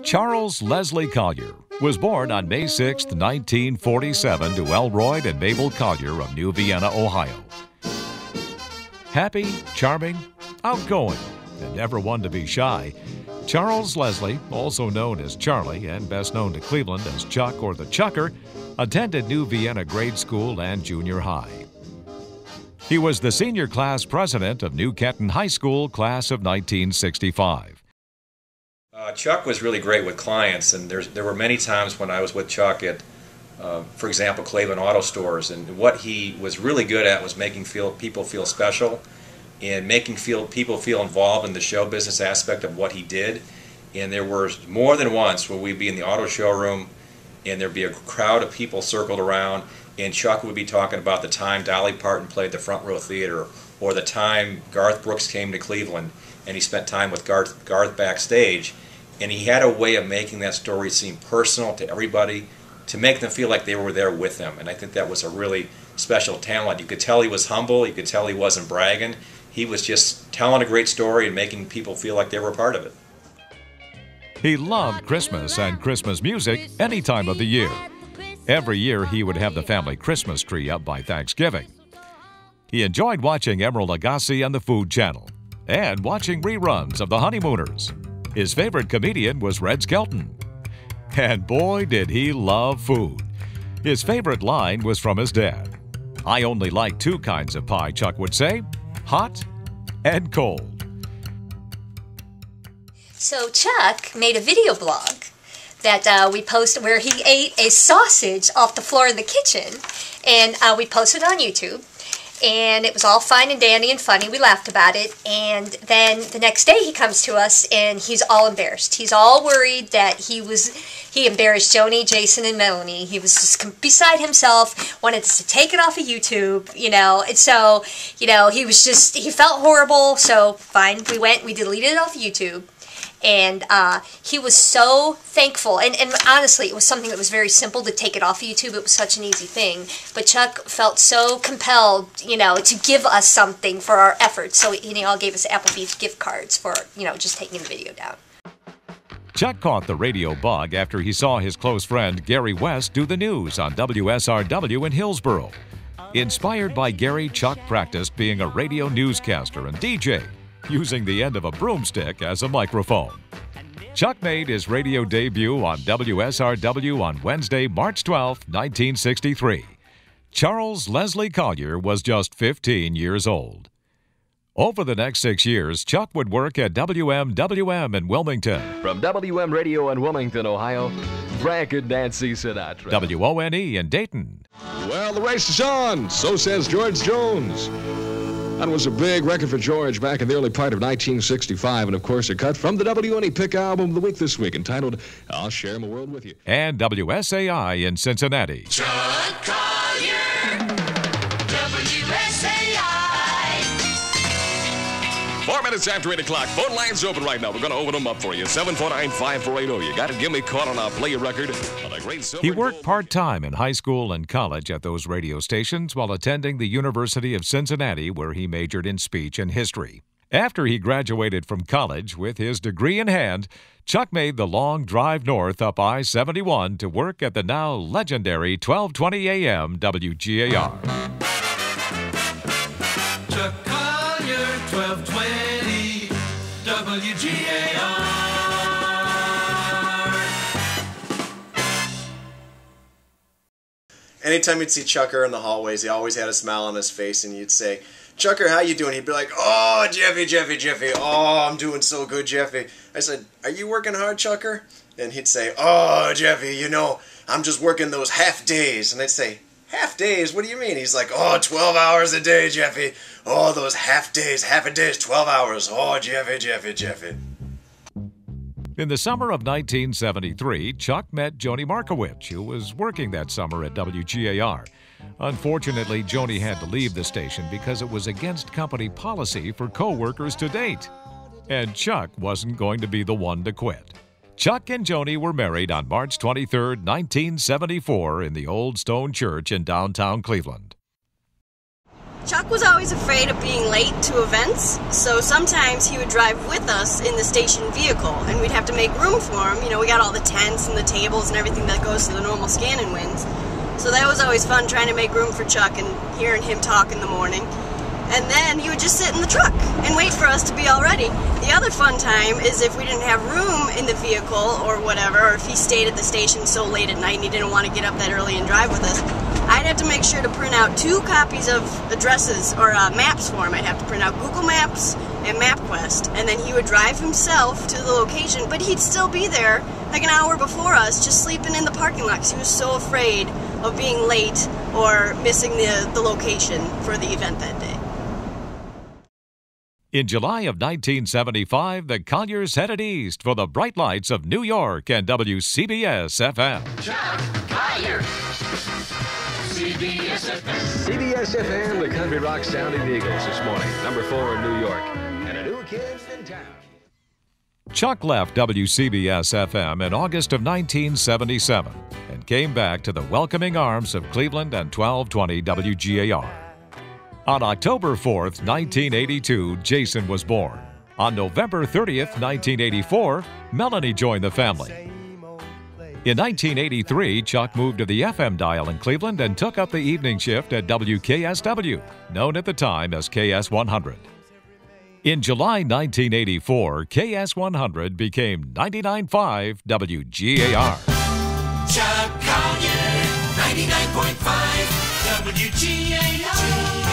Charles Leslie Collier was born on May 6, 1947 to Elroy and Mabel Collier of New Vienna, Ohio. Happy, charming, outgoing, and never one to be shy, Charles Leslie, also known as Charlie and best known to Cleveland as Chuck or the Chucker, attended New Vienna grade school and junior high. He was the senior class president of New Kenton High School class of 1965. Chuck was really great with clients, and there were many times when I was with Chuck at, for example, Cleveland Auto Stores, and what he was really good at was making people feel special and making people feel involved in the show business aspect of what he did. And there were more than once where we'd be in the auto showroom and there'd be a crowd of people circled around, and Chuck would be talking about the time Dolly Parton played the Front Row Theater, or the time Garth Brooks came to Cleveland and he spent time with Garth backstage. And he had a way of making that story seem personal to everybody, to make them feel like they were there with him. And I think that was a really special talent. You could tell he was humble. You could tell he wasn't bragging. He was just telling a great story and making people feel like they were a part of it. He loved Christmas and Christmas music any time of the year. Every year he would have the family Christmas tree up by Thanksgiving. He enjoyed watching Emeril Lagasse on the Food Channel and watching reruns of The Honeymooners. His favorite comedian was Red Skelton. And boy, did he love food. His favorite line was from his dad. "I only like two kinds of pie," Chuck would say, hot and cold. So Chuck made a video blog that we posted where he ate a sausage off the floor in the kitchen, and we posted it on YouTube. And it was all fine and dandy and funny. We laughed about it. And then the next day he comes to us and he's all embarrassed. He's all worried that he embarrassed Joni, Jason, and Melanie. He was just beside himself, wanted us to take it off of YouTube, And so, he felt horrible. So fine, we deleted it off of YouTube. And he was so thankful, and honestly, it was something that was very simple to take it off of YouTube. It was such an easy thing. But Chuck felt so compelled, to give us something for our efforts. So he all gave us Applebee's gift cards for, just taking the video down. Chuck caught the radio bug after he saw his close friend Gary West do the news on WSRW in Hillsboro. Inspired by Gary, Chuck practiced being a radio newscaster and DJ, using the end of a broomstick as a microphone. Chuck made his radio debut on WSRW on Wednesday, March 12, 1963. Charles Leslie Collier was just 15 years old. Over the next 6 years, Chuck would work at WMWM in Wilmington. From WM Radio in Wilmington, Ohio, Frank and Nancy Sinatra. WONE in Dayton. Well, the race is on, so says George Jones. That was a big record for George back in the early part of 1965, and of course a cut from the WNE Pick Album of the Week this week, entitled "I'll Share My World With You." And WSAI in Cincinnati. Chuck Collier, WSAI. 4 minutes after 8 o'clock. Phone lines open right now. We're going to open them up for you. 749-5480. You got to give me a call and I'll play your record on a great silver. He worked part-time in high school and college at those radio stations while attending the University of Cincinnati, where he majored in speech and history. After he graduated from college with his degree in hand, Chuck made the long drive north up I-71 to work at the now legendary 1220 AM WGAR. Chuck Collier, 1220 WGAR. Anytime you'd see Chucker in the hallways, he always had a smile on his face, and you'd say, "Chucker, how you doing?" He'd be like, "Oh, Jeffy. Oh, I'm doing so good, Jeffy." I said, "Are you working hard, Chucker?" And he'd say, "Oh, Jeffy, I'm just working those half days." And I'd say, "Half days? What do you mean?" He's like, "Oh, 12 hours a day, Jeffy. Oh, those half days, half a day is 12 hours. Oh, Jeffy. In the summer of 1973, Chuck met Joni Markowitz, who was working that summer at WGAR. Unfortunately, Joni had to leave the station because it was against company policy for co-workers to date. And Chuck wasn't going to be the one to quit. Chuck and Joni were married on March 23, 1974, in the Old Stone Church in downtown Cleveland. Chuck was always afraid of being late to events, so sometimes he would drive with us in the station vehicle, and we'd have to make room for him. You know, we got all the tents and the tables and everything that goes to the normal scan-and wins. So that was always fun, trying to make room for Chuck and hearing him talk in the morning. And then he would just sit in the truck and wait for us to be all ready. The other fun time is if we didn't have room in the vehicle or whatever, or if he stayed at the station so late at night and he didn't want to get up that early and drive with us, I'd have to make sure to print out 2 copies of addresses or maps for him. I'd have to print out Google Maps and MapQuest, and then he would drive himself to the location, but he'd still be there like an hour before us, just sleeping in the parking lot because he was so afraid of being late or missing the location for the event that day. In July of 1975, the Colliers headed east for the bright lights of New York and WCBS-FM. Chuck Collier. CBS-FM. CBS-FM, the country rock sounding the Eagles this morning. Number 4 in New York. And a new kid in town. Chuck left WCBS-FM in August of 1977 and came back to the welcoming arms of Cleveland and 1220 WGAR. On October 4th, 1982, Jason was born. On November 30th, 1984, Melanie joined the family. In 1983, Chuck moved to the FM dial in Cleveland and took up the evening shift at WKSW, known at the time as KS100. In July 1984, KS100 became 99.5 WGAR. Chuck Collier, 99.5 WGAR.